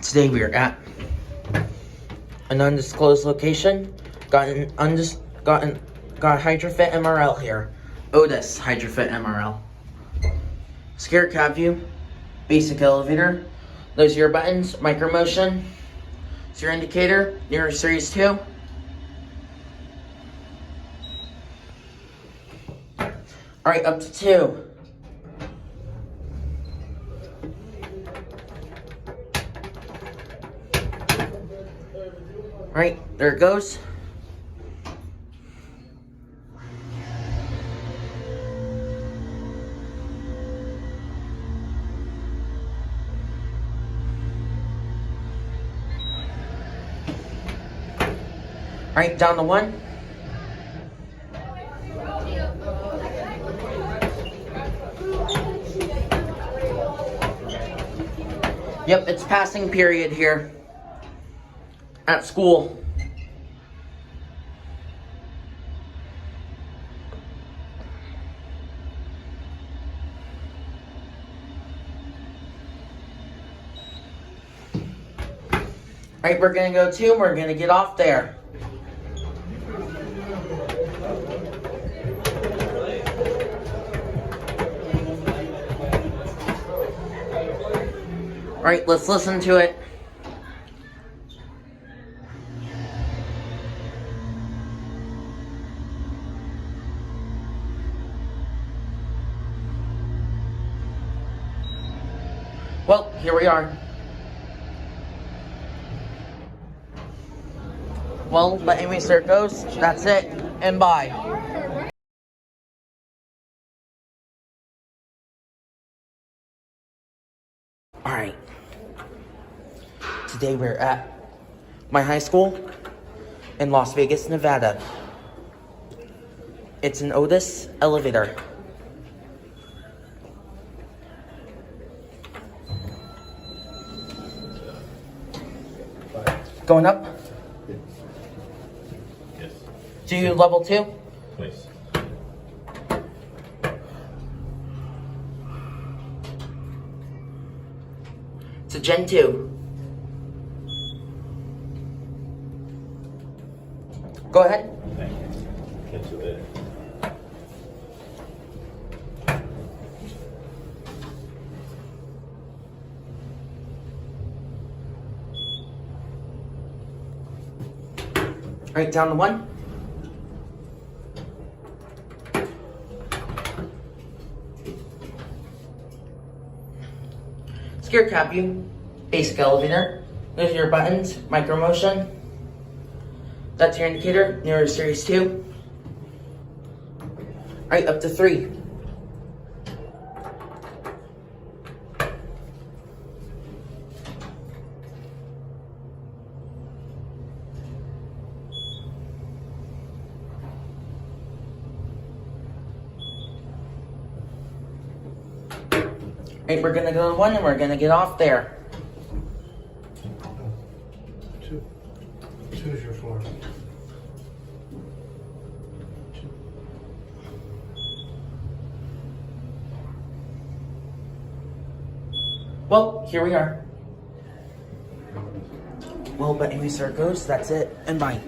Today we are at an undisclosed location. Got HydroFit MRL here. Otis HydroFit MRL. Secure cab view, basic elevator. Those are your buttons, micro motion. It's your indicator, near series 2. Alright, up to 2. Right, there it goes. Right, down to 1. Yep, it's passing period here at school. Right, we're gonna go 2 and we're gonna get off there. Alright, let's listen to it. Well, here we are. Well, but anyways, there it goes. That's it. And bye. Alright. Today we're at my high school in Las Vegas, Nevada. It's an Otis elevator. Going up? Yes. To level 2? Please. To Gen 2. Go ahead. Thank you. Catch you later. Right, down to 1. Secure cab view, basic elevator. Those are your buttons, micro motion. That's your indicator, near series 2. Alright, up to 3. Alright, we're gonna go to 1 and we're gonna get off there. 2 is your floor. 2. Well, here we are. Well, but anyways, there it goes. That's it. And bye.